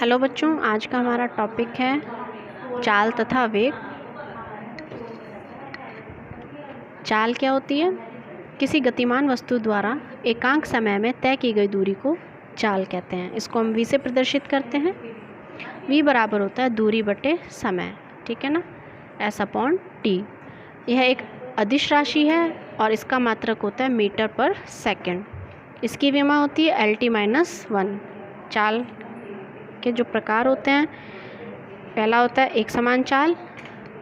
Hello बच्चों, आज का हमारा टॉपिक है चाल तथा वेग। चाल क्या होती है? किसी गतिमान वस्तु द्वारा एकांक समय में तय की गई दूरी को चाल कहते हैं। इसको हम v से प्रदर्शित करते हैं। v बराबर होता है दूरी बटे समय, ठीक है ना, s/t। यह एक अदिश राशि है और इसका मात्रक होता है मीटर पर सेकंड। इसकी विमा होती है LT-1। चाल के जो प्रकार होते हैं, पहला होता है एक समान चाल,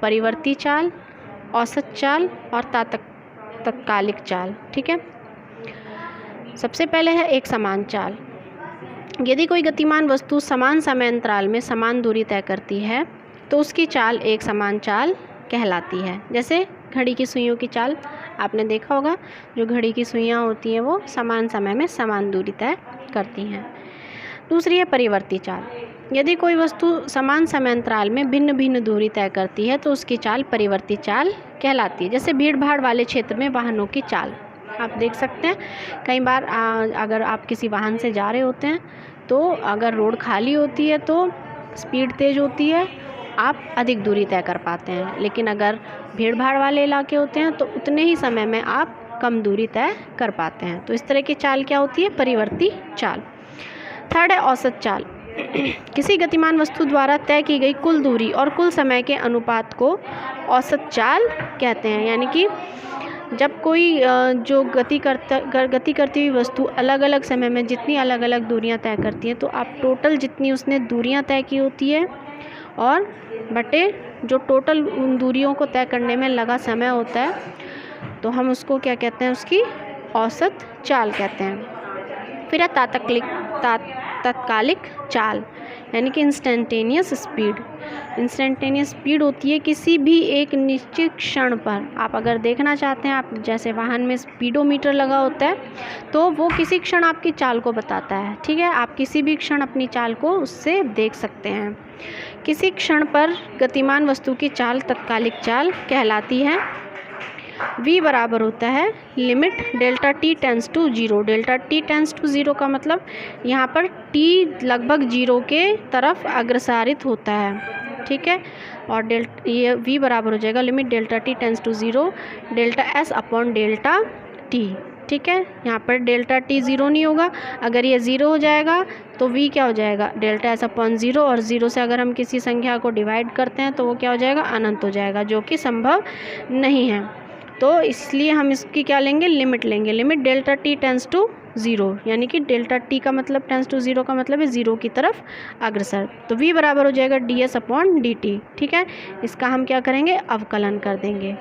परिवर्ती चाल, औसत चाल और तात्कालिक चाल। ठीक है, सबसे पहले है एक समान चाल। यदि कोई गतिमान वस्तु समान समय अंतराल में समान दूरी तय करती है तो उसकी चाल एक समान चाल कहलाती है। जैसे घड़ी की सुइयों की चाल आपने देखा होगा, जो घड़ी की सुइयां होती हैं वो समान समय में समान दूरी तय करती हैं। दूसरी है परिवर्ती चाल। यदि कोई वस्तु समान समय अंतराल में भिन्न भिन्न दूरी तय करती है तो उसकी चाल परिवर्ती चाल कहलाती है। जैसे भीड़ भाड़ वाले क्षेत्र में वाहनों की चाल आप देख सकते हैं। कई बार अगर आप किसी वाहन से जा रहे होते हैं तो अगर रोड खाली होती है तो स्पीड तेज़ होती है, आप अधिक दूरी तय कर पाते हैं। लेकिन अगर भीड़ भाड़ वाले इलाके होते हैं तो उतने ही समय में आप कम दूरी तय कर पाते हैं। तो इस तरह की चाल क्या होती है? परिवर्ती चाल। थर्ड है औसत चाल। किसी गतिमान वस्तु द्वारा तय की गई कुल दूरी और कुल समय के अनुपात को औसत चाल कहते हैं। यानी कि जब कोई जो गति करती हुई वस्तु अलग अलग समय में जितनी अलग अलग दूरियां तय करती है तो आप टोटल जितनी उसने दूरियां तय की होती है और बटे जो टोटल उन दूरियों को तय करने में लगा समय होता है तो हम उसको क्या कहते हैं? उसकी औसत चाल कहते हैं। फिर है तात्कालिक चाल, यानी कि इंस्टेंटेनियस स्पीड। इंस्टेंटेनियस स्पीड होती है किसी भी एक निश्चित क्षण पर। आप अगर देखना चाहते हैं, आप जैसे वाहन में स्पीडोमीटर लगा होता है तो वो किसी क्षण आपकी चाल को बताता है। ठीक है, आप किसी भी क्षण अपनी चाल को उससे देख सकते हैं। किसी क्षण पर गतिमान वस्तु की चाल तात्कालिक चाल कहलाती है। v बराबर होता है limit delta t tends to 0। Delta t tends to 0 का मतलब यहाँ पर t लगभग 0 के तरफ अग्रसारित होता है। ठीक है, और ये v बराबर हो जाएगा limit delta t tends to 0 delta s/डेल्टा t। ठीक है, यहाँ पर डेल्टा t 0 नहीं होगा। अगर ये 0 हो जाएगा तो v क्या हो जाएगा? Delta s/0। और 0 से अगर हम किसी संख्या को डिवाइड करते हैं तो वो क्या हो जाएगा? अनंत हो जाएगा, जो कि संभव नहीं है। तो इसलिए हम इसकी क्या लेंगे? लिमिट लेंगे। Limit delta t tends to 0, यानी कि डेल्टा t का मतलब टेंस टू 0 का मतलब है 0 की तरफ अग्रसर। तो v बराबर हो जाएगा ds/dt। ठीक है, इसका हम क्या करेंगे? अवकलन कर देंगे।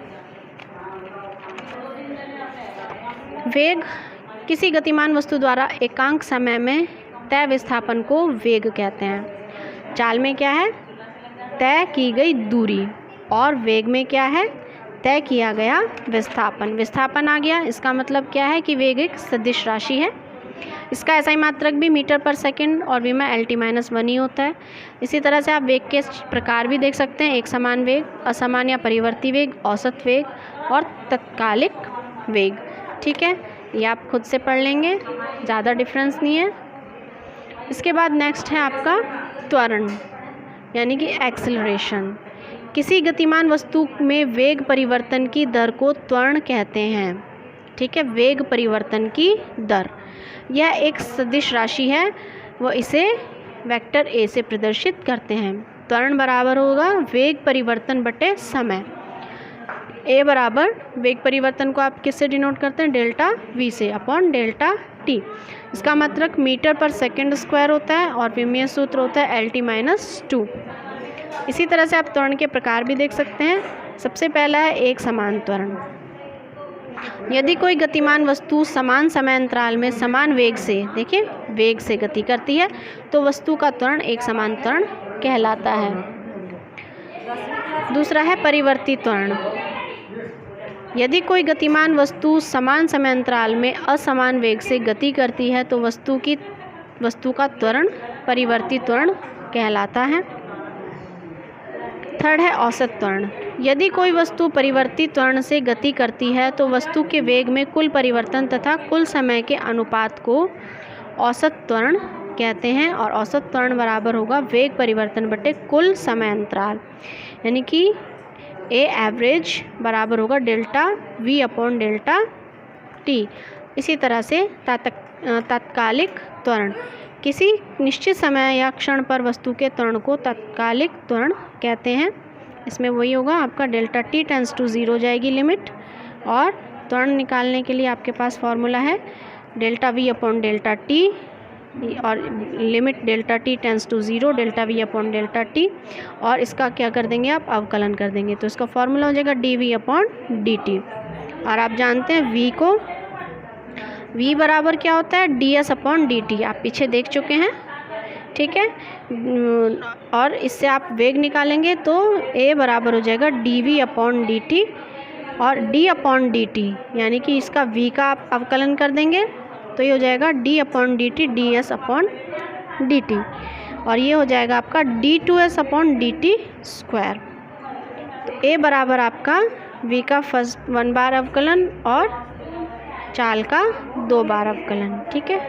वेग। किसी गतिमान वस्तु द्वारा एकांक समय में तय विस्थापन को वेग कहते हैं। चाल में क्या है? तय की गई दूरी, और वेग में क्या है? तय किया गया विस्थापन। विस्थापन आ गया, इसका मतलब क्या है कि वेग एक सदिश राशि है। इसका SI मात्रक भी मीटर पर सेकंड और v में LT-1 ही होता है। इसी तरह से आप वेग के प्रकार भी देख सकते हैं: एक समान वेग, असमान या परिवर्ती वेग, औसत वेग और तात्कालिक वेग। ठीक है, ये आप खुद से पढ़ लेंगे, ज़्यादा डिफरेंस नहीं है। इसके बाद नेक्स्ट है आपका त्वरण, यानी कि एक्सेलरेशन। किसी गतिमान वस्तु में वेग परिवर्तन की दर को त्वरण कहते हैं। ठीक है, वेग परिवर्तन की दर यह एक सदिश राशि है, वो इसे वेक्टर a से प्रदर्शित करते हैं। त्वरण बराबर होगा वेग परिवर्तन बटे समय। a बराबर वेग परिवर्तन को आप किससे डिनोट करते हैं? डेल्टा v से अपॉन डेल्टा t। इसका मात्रक मीटर पर सेकंड स्क्वायर होता है और विमीय सूत्र होता है LT-2। इसी तरह से आप त्वरण के प्रकार भी देख सकते हैं। सबसे पहला है एक समान त्वरण। यदि कोई गतिमान वस्तु समान समय अंतराल में समान वेग से, देखिए वेग से गति करती है तो वस्तु का त्वरण एक समान त्वरण कहलाता है। दूसरा है परिवर्ती त्वरण। यदि कोई गतिमान वस्तु समान समय अंतराल में असमान वेग से गति करती है तो वस्तु का त्वरण परिवर्ती त्वरण कहलाता है। थर्ड है औसत त्वरण। यदि कोई वस्तु परिवर्ती त्वरण से गति करती है तो वस्तु के वेग में कुल परिवर्तन तथा कुल समय के अनुपात को औसत त्वरण कहते हैं और औसत त्वरण बराबर होगा वेग परिवर्तन बटे कुल समय अंतराल, यानी कि ए एवरेज बराबर होगा delta V upon delta T. इसी तरह से तात्कालिक त्वरण, किसी निश्चित समय या क्षण पर वस्तु के त्वरण को तात्कालिक त्वरण कहते हैं। इसमें वही होगा आपका डेल्टा टी टेंस टू 0 हो जाएगी लिमिट, और त्वरण निकालने के लिए आपके पास फॉर्मूला है delta V upon delta T और limit delta T tends to 0 delta V upon delta T, और इसका क्या कर देंगे आप अवकलन कर देंगे, तो इसका फॉर्मूला हो जाएगा d v upon d t. और आप जानते हैं वी को, वी बराबर क्या होता है D s upon d T, आप पीछे देख चुके हैं, ठीक है। और इससे आप वेग निकालेंगे तो ए बराबर हो जाएगा d v upon d t और डी अपॉन डी टी, यानी कि इसका वी का आप अवकलन कर देंगे तो ये हो जाएगा d upon d t d s upon d t, और ये हो जाएगा आपका d two s upon d t square. तो ए बराबर आपका वी का फर्स्ट 1 बार अवकलन और चाल का 2 बार अवकलन, ठीक है।